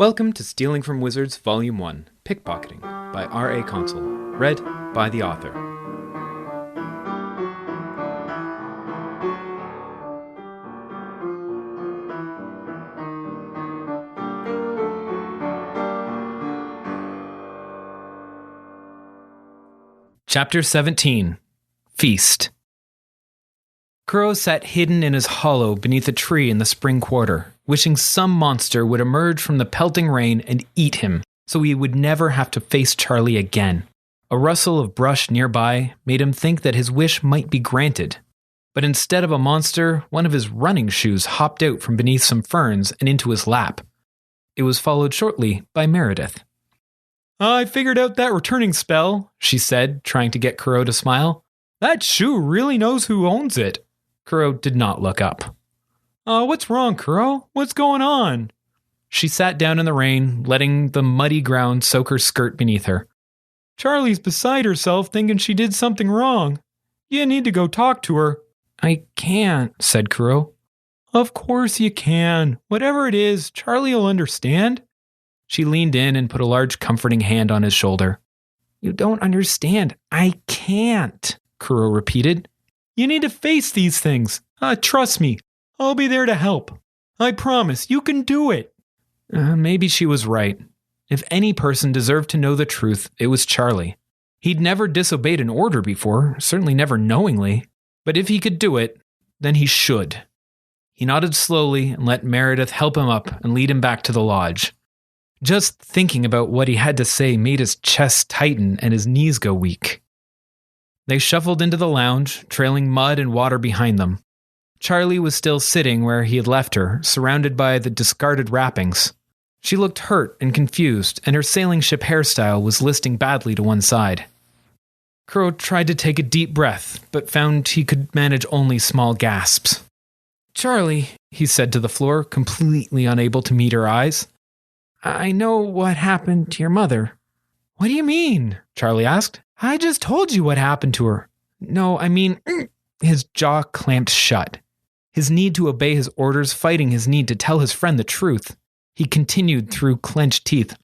Welcome to Stealing from Wizards Volume 1, Pickpocketing, by R.A. Consul, read by the author. Chapter 17, Feast. Kuro sat hidden in his hollow beneath a tree in the spring quarter, wishing some monster would emerge from the pelting rain and eat him, so he would never have to face Charlie again. A rustle of brush nearby made him think that his wish might be granted. But instead of a monster, one of his running shoes hopped out from beneath some ferns and into his lap. It was followed shortly by Meredith. "I figured out that returning spell," she said, trying to get Kuro to smile. "That shoe really knows who owns it." Kuro did not look up. What's wrong, Kuro? What's going on?" She sat down in the rain, letting the muddy ground soak her skirt beneath her. "Charlie's beside herself thinking she did something wrong. You need to go talk to her." "I can't," said Kuro. "Of course you can. Whatever it is, Charlie will understand." She leaned in and put a large comforting hand on his shoulder. "You don't understand. I can't," Kuro repeated. "You need to face these things. Trust me. I'll be there to help. I promise. You can do it." Maybe she was right. If any person deserved to know the truth, it was Charlie. He'd never disobeyed an order before, certainly never knowingly. But if he could do it, then he should. He nodded slowly and let Meredith help him up and lead him back to the lodge. Just thinking about what he had to say made his chest tighten and his knees go weak. They shuffled into the lounge, trailing mud and water behind them. Charlie was still sitting where he had left her, surrounded by the discarded wrappings. She looked hurt and confused, and her sailing ship hairstyle was listing badly to one side. Kuro tried to take a deep breath, but found he could manage only small gasps. "Charlie," he said to the floor, completely unable to meet her eyes. "I know what happened to your mother." "What do you mean?" Charlie asked. "I just told you what happened to her." "No, I mean..." His jaw clamped shut. His need to obey his orders fighting his need to tell his friend the truth. He continued through clenched teeth.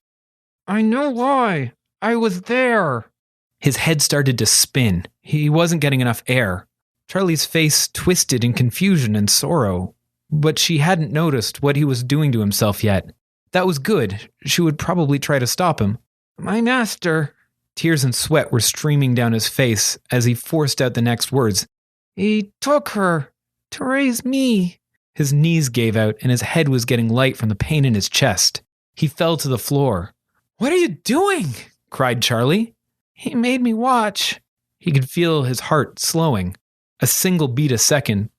"I know why. I was there." His head started to spin. He wasn't getting enough air. Charlie's face twisted in confusion and sorrow, but she hadn't noticed what he was doing to himself yet. That was good. She would probably try to stop him. "My master." Tears and sweat were streaming down his face as he forced out the next words. "He took her to raise me." His knees gave out and his head was getting light from the pain in his chest. He fell to the floor. "What are you doing?" cried Charlie. "He made me watch." He could feel his heart slowing, a single beat a second.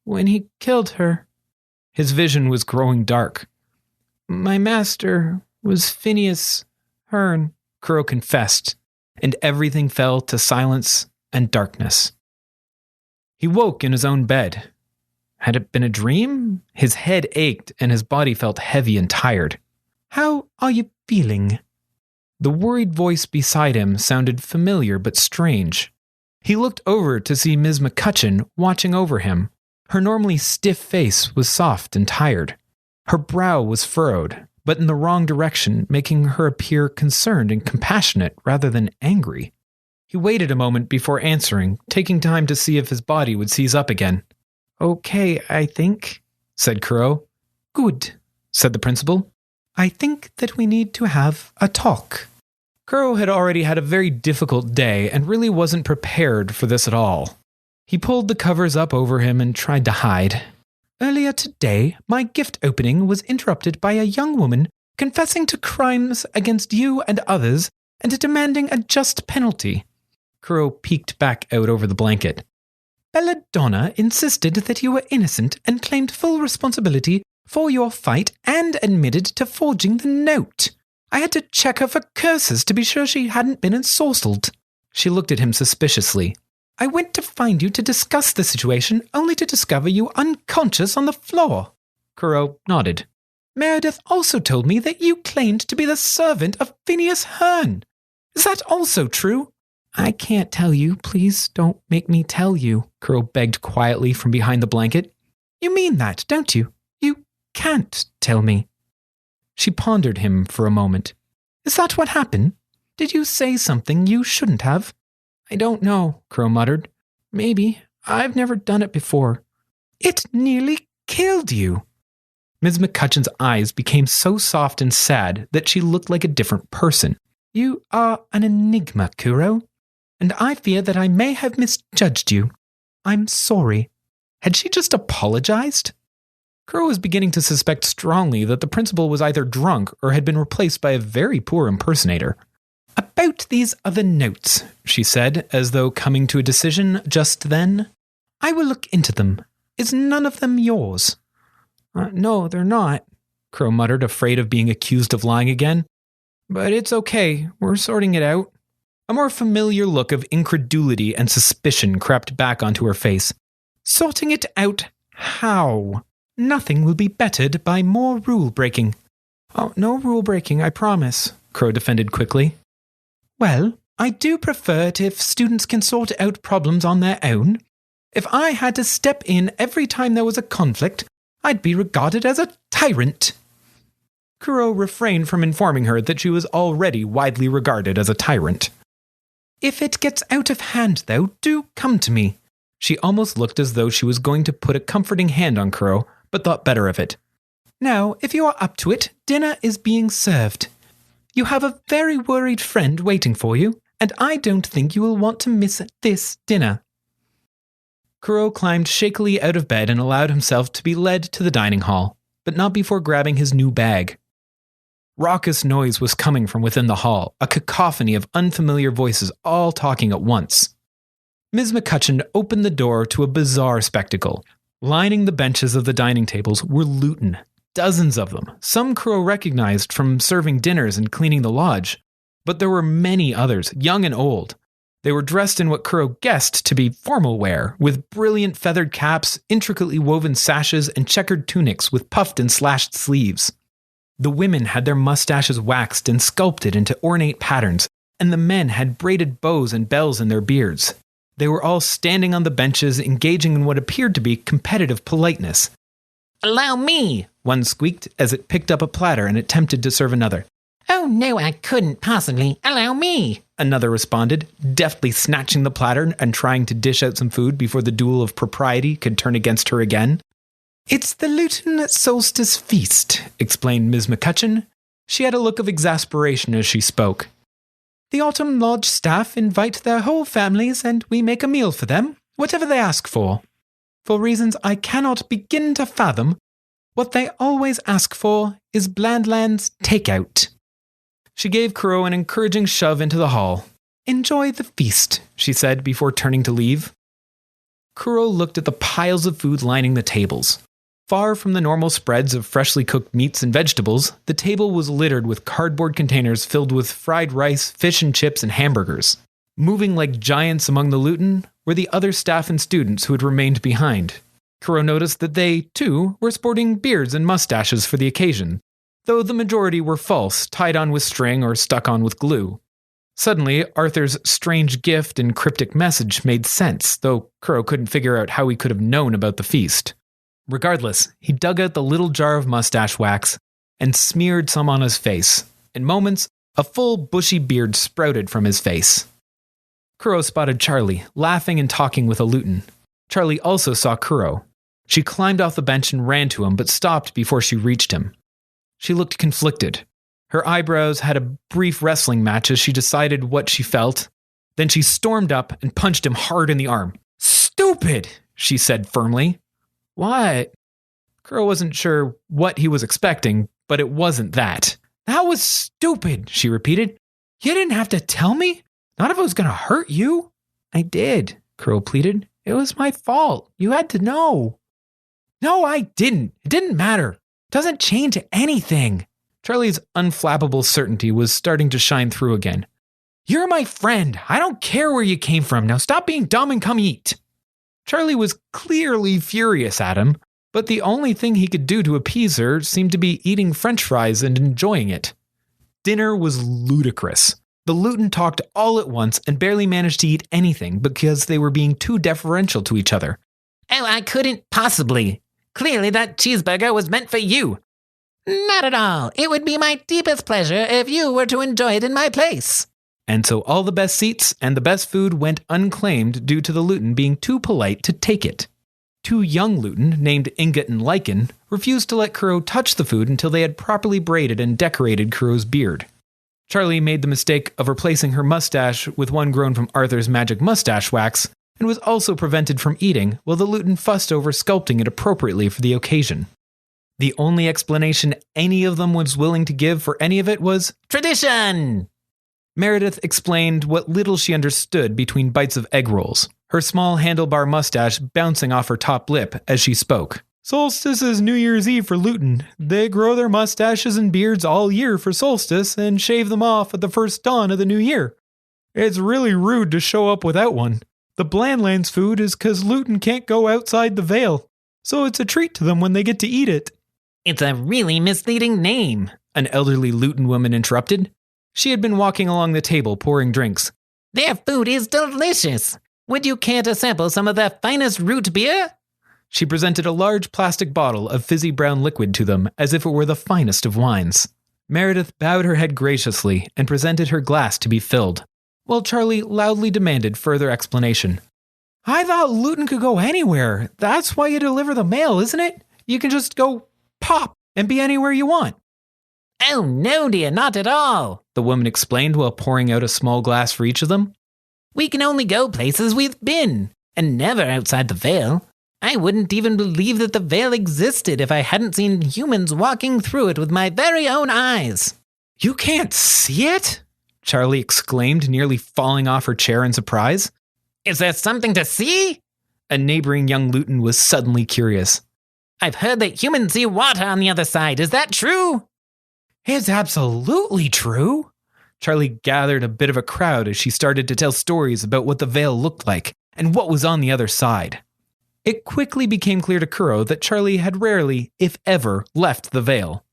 "When he killed her." His vision was growing dark. "My master was Phineas Hearn," Kuro confessed, and everything fell to silence and darkness. He woke in his own bed. Had it been a dream? His head ached and his body felt heavy and tired. "How are you feeling?" The worried voice beside him sounded familiar but strange. He looked over to see Ms. McCutcheon watching over him. Her normally stiff face was soft and tired. Her brow was furrowed, but in the wrong direction, making her appear concerned and compassionate rather than angry. He waited a moment before answering, taking time to see if his body would seize up again. "Okay, I think," said Kuro. "Good," said the principal. "I think that we need to have a talk." Kuro had already had a very difficult day and really wasn't prepared for this at all. He pulled the covers up over him and tried to hide. "Earlier today, my gift opening was interrupted by a young woman confessing to crimes against you and others and demanding a just penalty." Kuro peeked back out over the blanket. "Belladonna insisted that you were innocent and claimed full responsibility for your fight and admitted to forging the note. I had to check her for curses to be sure she hadn't been ensorcelled." She looked at him suspiciously. "I went to find you to discuss the situation, only to discover you unconscious on the floor." Kuro nodded. "Meredith also told me that you claimed to be the servant of Phineas Hearn. Is that also true?" "I can't tell you. Please don't make me tell you," Kuro begged quietly from behind the blanket. "You mean that, don't you? You can't tell me." She pondered him for a moment. Is that what happened? Did you say something you shouldn't have? I don't know, Kuro muttered. Maybe. I've never done it before. It nearly killed you. Ms. McCutcheon's eyes became so soft and sad that she looked like a different person. You are an enigma, Kuro, and I fear that I may have misjudged you. I'm sorry. Had she just apologized? Kuro was beginning to suspect strongly that the principal was either drunk or had been replaced by a very poor impersonator. About these other notes, she said, as though coming to a decision just then. I will look into them. Is none of them yours? No, they're not, Kuro muttered, afraid of being accused of lying again. But it's okay, we're sorting it out. A more familiar look of incredulity and suspicion crept back onto her face. Sorting it out how? Nothing will be bettered by more rule-breaking. Oh, no rule-breaking, I promise, Kuro defended quickly. Well, I do prefer it if students can sort out problems on their own. If I had to step in every time there was a conflict, I'd be regarded as a tyrant. Kuro refrained from informing her that she was already widely regarded as a tyrant. If it gets out of hand, though, do come to me. She almost looked as though she was going to put a comforting hand on Kuro, but thought better of it. Now, if you are up to it, dinner is being served. You have a very worried friend waiting for you, and I don't think you will want to miss this dinner. Kuro climbed shakily out of bed and allowed himself to be led to the dining hall, but not before grabbing his new bag. Raucous noise was coming from within the hall, a cacophony of unfamiliar voices all talking at once. Ms. McCutcheon opened the door to a bizarre spectacle. Lining the benches of the dining tables were Luton, dozens of them, some Kuro recognized from serving dinners and cleaning the lodge, but there were many others, young and old. They were dressed in what Kuro guessed to be formal wear, with brilliant feathered caps, intricately woven sashes, and checkered tunics with puffed and slashed sleeves. The women had their mustaches waxed and sculpted into ornate patterns, and the men had braided bows and bells in their beards. They were all standing on the benches, engaging in what appeared to be competitive politeness. "Allow me," one squeaked as it picked up a platter and attempted to serve another. "Oh no, I couldn't possibly. Allow me," another responded, deftly snatching the platter and trying to dish out some food before the duel of propriety could turn against her again. "It's the Luton Solstice Feast," explained Ms. McCutcheon. She had a look of exasperation as she spoke. "The Autumn Lodge staff invite their whole families and we make a meal for them, whatever they ask for. For reasons I cannot begin to fathom, what they always ask for is Blandland's takeout." She gave Kuro an encouraging shove into the hall. "Enjoy the feast," she said before turning to leave. Kuro looked at the piles of food lining the tables. Far from the normal spreads of freshly cooked meats and vegetables, the table was littered with cardboard containers filled with fried rice, fish and chips, and hamburgers. Moving like giants among the Luton were the other staff and students who had remained behind. Kuro noticed that they, too, were sporting beards and mustaches for the occasion, though the majority were false, tied on with string or stuck on with glue. Suddenly, Arthur's strange gift and cryptic message made sense, though Kuro couldn't figure out how he could have known about the feast. Regardless, he dug out the little jar of mustache wax and smeared some on his face. In moments, a full bushy beard sprouted from his face. Kuro spotted Charlie, laughing and talking with a Luton. Charlie also saw Kuro. She climbed off the bench and ran to him, but stopped before she reached him. She looked conflicted. Her eyebrows had a brief wrestling match as she decided what she felt. Then she stormed up and punched him hard in the arm. "Stupid!" she said firmly. "What?" Kuro wasn't sure what he was expecting, but it wasn't that. "That was stupid," she repeated. "You didn't have to tell me. Not if it was going to hurt you." "I did," Kuro pleaded. "It was my fault. You had to know." "No, I didn't. It didn't matter. It doesn't change anything." Charlie's unflappable certainty was starting to shine through again. "You're my friend. I don't care where you came from. Now stop being dumb and come eat." Charlie was clearly furious at him, but the only thing he could do to appease her seemed to be eating French fries and enjoying it. Dinner was ludicrous. The Luton talked all at once and barely managed to eat anything because they were being too deferential to each other. "Oh, I couldn't possibly. Clearly that cheeseburger was meant for you. Not at all. It would be my deepest pleasure if you were to enjoy it in my place. And so all the best seats and the best food went unclaimed due to the Luton being too polite to take it. Two young Luton, named Ingot and Lichen, refused to let Kuro touch the food until they had properly braided and decorated Kuro's beard. Charlie made the mistake of replacing her mustache with one grown from Arthur's magic mustache wax, and was also prevented from eating while the Luton fussed over sculpting it appropriately for the occasion. The only explanation any of them was willing to give for any of it was tradition! Meredith explained what little she understood between bites of egg rolls, her small handlebar mustache bouncing off her top lip as she spoke. Solstice is New Year's Eve for Luton. They grow their mustaches and beards all year for solstice and shave them off at the first dawn of the new year. It's really rude to show up without one. The Blandlands food is 'cause Luton can't go outside the Vale, so it's a treat to them when they get to eat it. It's a really misleading name, an elderly Luton woman interrupted. She had been walking along the table pouring drinks. Their food is delicious. Would you care to sample some of their finest root beer? She presented a large plastic bottle of fizzy brown liquid to them as if it were the finest of wines. Meredith bowed her head graciously and presented her glass to be filled, while Charlie loudly demanded further explanation. I thought Luton could go anywhere. That's why you deliver the mail, isn't it? You can just go pop and be anywhere you want. Oh, no, dear, not at all, the woman explained while pouring out a small glass for each of them. We can only go places we've been, and never outside the Vale. I wouldn't even believe that the Vale existed if I hadn't seen humans walking through it with my very own eyes. You can't see it? Charlie exclaimed, nearly falling off her chair in surprise. Is there something to see? A neighboring young Luton was suddenly curious. I've heard that humans see water on the other side. Is that true? It's absolutely true. Charlie gathered a bit of a crowd as she started to tell stories about what the Vale looked like and what was on the other side. It quickly became clear to Kuro that Charlie had rarely, if ever, left the Vale.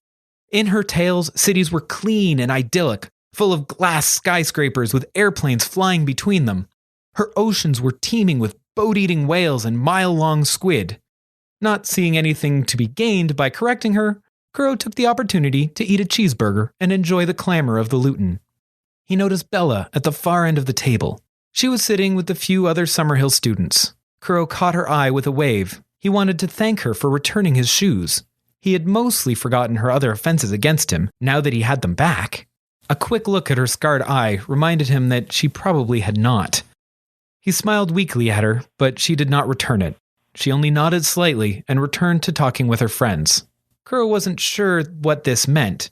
In her tales, cities were clean and idyllic, full of glass skyscrapers with airplanes flying between them. Her oceans were teeming with boat-eating whales and mile-long squid. Not seeing anything to be gained by correcting her, Kuro took the opportunity to eat a cheeseburger and enjoy the clamor of the Luton. He noticed Bella at the far end of the table. She was sitting with the few other Summerhill students. Kuro caught her eye with a wave. He wanted to thank her for returning his shoes. He had mostly forgotten her other offenses against him, now that he had them back. A quick look at her scarred eye reminded him that she probably had not. He smiled weakly at her, but she did not return it. She only nodded slightly and returned to talking with her friends. Kuro wasn't sure what this meant,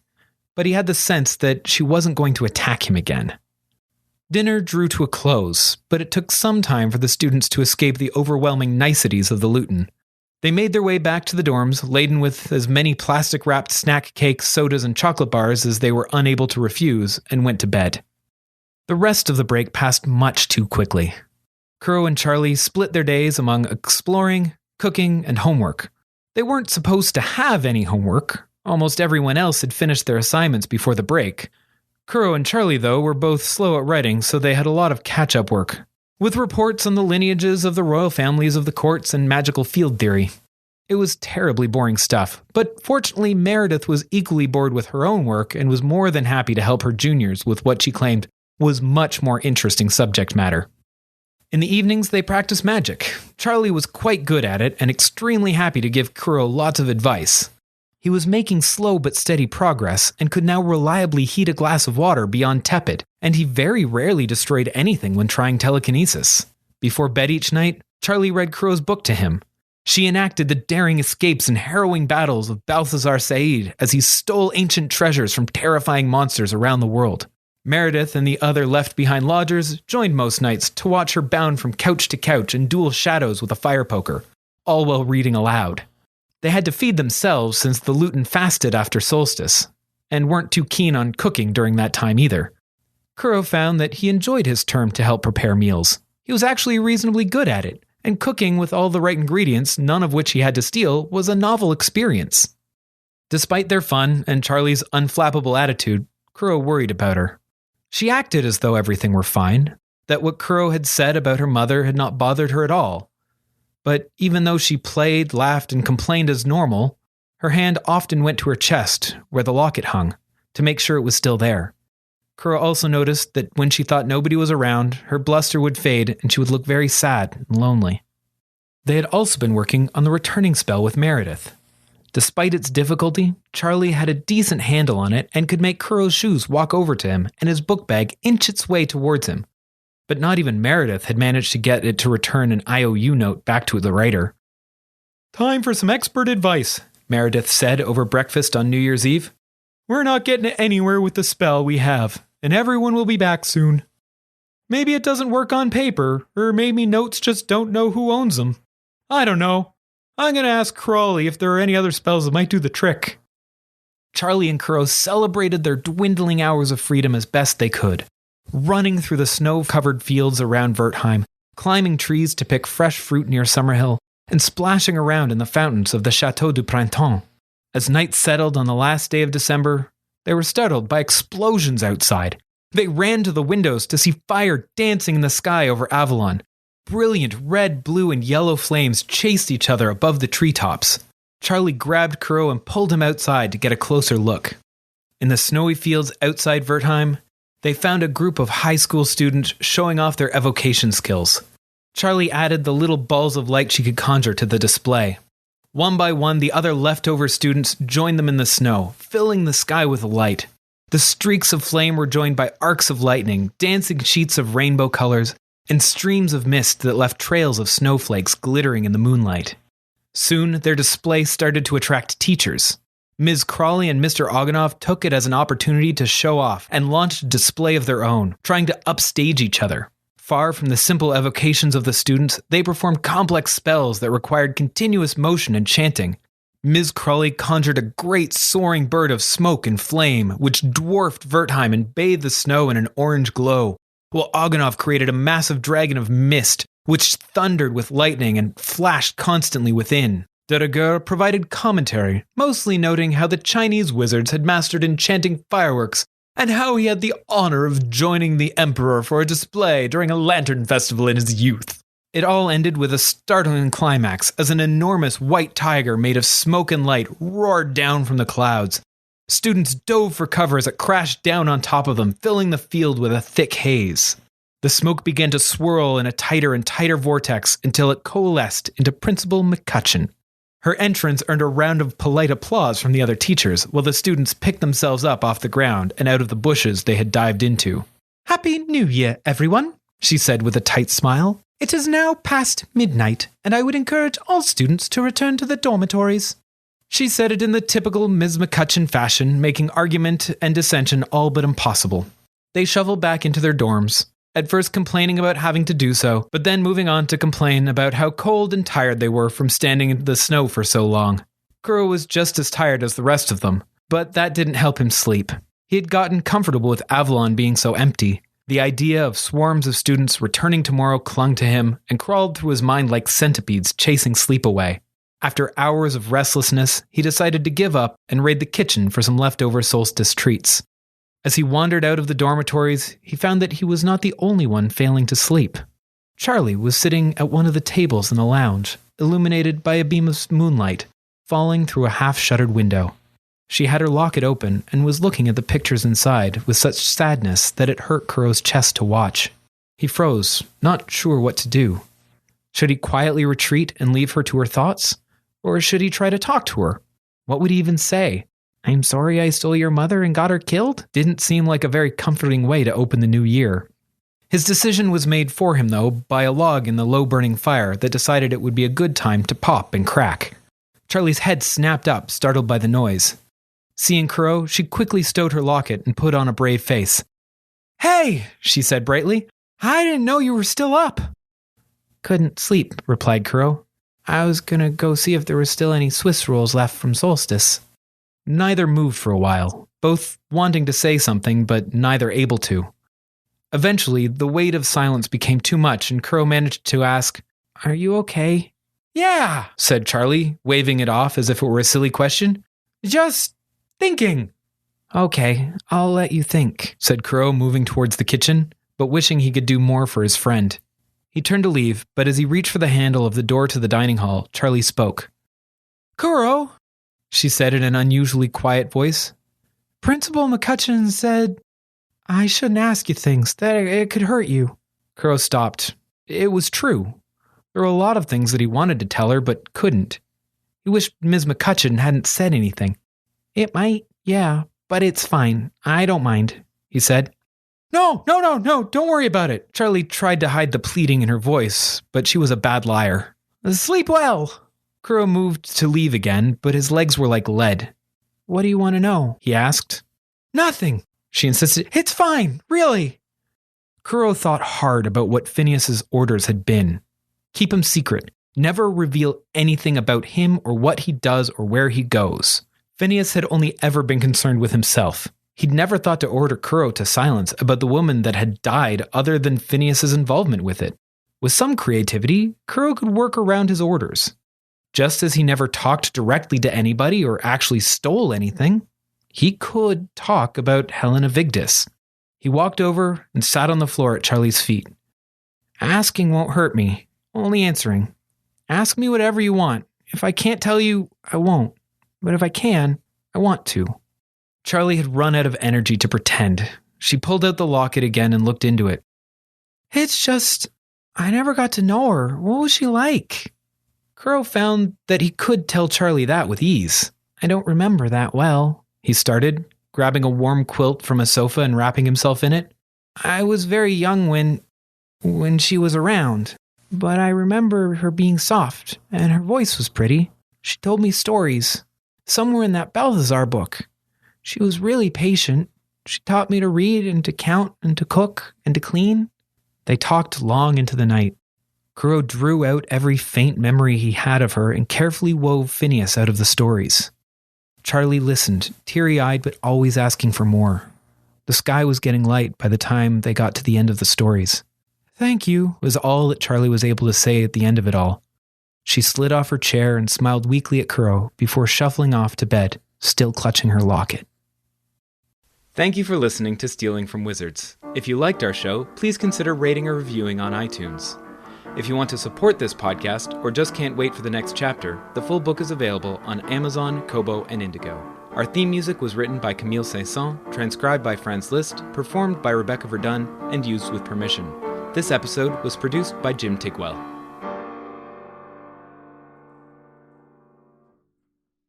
but he had the sense that she wasn't going to attack him again. Dinner drew to a close, but it took some time for the students to escape the overwhelming niceties of the Luton. They made their way back to the dorms, laden with as many plastic-wrapped snack cakes, sodas, and chocolate bars as they were unable to refuse, and went to bed. The rest of the break passed much too quickly. Kuro and Charlie split their days among exploring, cooking, and homework. They weren't supposed to have any homework. Almost everyone else had finished their assignments before the break. Kuro and Charlie, though, were both slow at writing, so they had a lot of catch-up work, with reports on the lineages of the royal families of the courts and magical field theory. It was terribly boring stuff, but fortunately Meredith was equally bored with her own work and was more than happy to help her juniors with what she claimed was much more interesting subject matter. In the evenings, they practiced magic. Charlie was quite good at it and extremely happy to give Kuro lots of advice. He was making slow but steady progress and could now reliably heat a glass of water beyond tepid, and he very rarely destroyed anything when trying telekinesis. Before bed each night, Charlie read Kuro's book to him. She enacted the daring escapes and harrowing battles of Balthazar Said as he stole ancient treasures from terrifying monsters around the world. Meredith and the other left-behind lodgers joined most nights to watch her bound from couch to couch and duel shadows with a fire poker, all while reading aloud. They had to feed themselves since the Luton fasted after solstice, and weren't too keen on cooking during that time either. Kuro found that he enjoyed his term to help prepare meals. He was actually reasonably good at it, and cooking with all the right ingredients, none of which he had to steal, was a novel experience. Despite their fun and Charlie's unflappable attitude, Kuro worried about her. She acted as though everything were fine, that what Kuro had said about her mother had not bothered her at all. But even though she played, laughed, and complained as normal, Her hand often went to her chest, where the locket hung, to make sure it was still there. Kuro also noticed that when she thought nobody was around, her bluster would fade and she would look very sad and lonely. They had also been working on the returning spell with Meredith. Despite its difficulty, Charlie had a decent handle on it and could make Kuro's shoes walk over to him and his book bag inch its way towards him. But not even Meredith had managed to get it to return an IOU note back to the writer. "Time for some expert advice," Meredith said over breakfast on New Year's Eve. "We're not getting anywhere with the spell we have, and everyone will be back soon. Maybe it doesn't work on paper, or maybe notes just don't know who owns them. I don't know. I'm going to ask Crawley if there are any other spells that might do the trick." Charlie and Kuro celebrated their dwindling hours of freedom as best they could, running through the snow-covered fields around Wertheim, climbing trees to pick fresh fruit near Summerhill, and splashing around in the fountains of the Château du Printemps. As night settled on the last day of December, they were startled by explosions outside. They ran to the windows to see fire dancing in the sky over Avalon. Brilliant red, blue, and yellow flames chased each other above the treetops. Charlie grabbed Kuro and pulled him outside to get a closer look. In the snowy fields outside Wertheim, they found a group of high school students showing off their evocation skills. Charlie added the little balls of light she could conjure to the display. One by one, the other leftover students joined them in the snow, filling the sky with light. The streaks of flame were joined by arcs of lightning, dancing sheets of rainbow colors, and streams of mist that left trails of snowflakes glittering in the moonlight. Soon, their display started to attract teachers. Ms. Crawley and Mr. Oganoff took it as an opportunity to show off and launched a display of their own, trying to upstage each other. Far from the simple evocations of the students, they performed complex spells that required continuous motion and chanting. Ms. Crawley conjured a great soaring bird of smoke and flame, which dwarfed Wertheim and bathed the snow in an orange glow, while Oganoff created a massive dragon of mist, which thundered with lightning and flashed constantly within. De Rigueur provided commentary, mostly noting how the Chinese wizards had mastered enchanting fireworks, and how he had the honor of joining the Emperor for a display during a lantern festival in his youth. It all ended with a startling climax as an enormous white tiger made of smoke and light roared down from the clouds. Students dove for cover as it crashed down on top of them, filling the field with a thick haze. The smoke began to swirl in a tighter and tighter vortex until it coalesced into Principal McCutcheon. Her entrance earned a round of polite applause from the other teachers, while the students picked themselves up off the ground and out of the bushes they had dived into. "Happy New Year, everyone," she said with a tight smile. "It is now past midnight, and I would encourage all students to return to the dormitories." She said it in the typical Ms. McCutcheon fashion, making argument and dissension all but impossible. They shoveled back into their dorms, at first complaining about having to do so, but then moving on to complain about how cold and tired they were from standing in the snow for so long. Kuro was just as tired as the rest of them, but that didn't help him sleep. He had gotten comfortable with Avalon being so empty. The idea of swarms of students returning tomorrow clung to him and crawled through his mind like centipedes chasing sleep away. After hours of restlessness, he decided to give up and raid the kitchen for some leftover solstice treats. As he wandered out of the dormitories, he found that he was not the only one failing to sleep. Charlie was sitting at one of the tables in the lounge, illuminated by a beam of moonlight falling through a half-shuttered window. She had her locket open and was looking at the pictures inside with such sadness that it hurt Kuro's chest to watch. He froze, not sure what to do. Should he quietly retreat and leave her to her thoughts? Or should he try to talk to her? What would he even say? "I'm sorry I stole your mother and got her killed?" Didn't seem like a very comforting way to open the new year. His decision was made for him, though, by a log in the low-burning fire that decided it would be a good time to pop and crack. Charlie's head snapped up, startled by the noise. Seeing Kuro, she quickly stowed her locket and put on a brave face. "Hey," she said brightly. "I didn't know you were still up." "Couldn't sleep," replied Kuro. "I was gonna go see if there were still any Swiss rolls left from Solstice." Neither moved for a while, both wanting to say something, but neither able to. Eventually, the weight of silence became too much, and Kuro managed to ask, "Are you okay?" "Yeah," said Charlie, waving it off as if it were a silly question. "Just thinking." "Okay, I'll let you think," said Kuro, moving towards the kitchen, but wishing he could do more for his friend. He turned to leave, but as he reached for the handle of the door to the dining hall, Charlie spoke. "Kuro, she said in an unusually quiet voice. Principal McCutcheon said I shouldn't ask you things, that it could hurt you. Kuro stopped. It was true. There were a lot of things that he wanted to tell her but couldn't. He wished Ms. McCutcheon hadn't said anything. It might, yeah, but it's fine. I don't mind, he said. No, don't worry about it. Charlie tried to hide the pleading in her voice, but she was a bad liar. Sleep well. Kuro moved to leave again, but his legs were like lead. What do you want to know? He asked. Nothing, she insisted. It's fine, really. Kuro thought hard about what Phineas's orders had been. Keep him secret. Never reveal anything about him or what he does or where he goes. Phineas had only ever been concerned with himself. He'd never thought to order Kuro to silence about the woman that had died other than Phineas's involvement with it. With some creativity, Kuro could work around his orders. Just as he never talked directly to anybody or actually stole anything, he could talk about Helena Vigdis. He walked over and sat on the floor at Charlie's feet. Asking won't hurt me, only answering. Ask me whatever you want. If I can't tell you, I won't. But if I can, I want to. Charlie had run out of energy to pretend. She pulled out the locket again and looked into it. It's just, I never got to know her. What was she like? Kuro found that he could tell Charlie that with ease. I don't remember that well, he started, grabbing a warm quilt from a sofa and wrapping himself in it. I was very young when she was around, but I remember her being soft, and her voice was pretty. She told me stories. Some were in that Balthazar book. She was really patient. She taught me to read and to count and to cook and to clean. They talked long into the night. Kuro drew out every faint memory he had of her and carefully wove Phineas out of the stories. Charlie listened, teary-eyed but always asking for more. The sky was getting light by the time they got to the end of the stories. Thank you, was all that Charlie was able to say at the end of it all. She slid off her chair and smiled weakly at Kuro before shuffling off to bed, still clutching her locket. Thank you for listening to Stealing from Wizards. If you liked our show, please consider rating or reviewing on iTunes. If you want to support this podcast or just can't wait for the next chapter, the full book is available on Amazon, Kobo, and Indigo. Our theme music was written by Camille Saint-Saëns, transcribed by Franz Liszt, performed by Rebecca Verdun, and used with permission. This episode was produced by Jim Tigwell.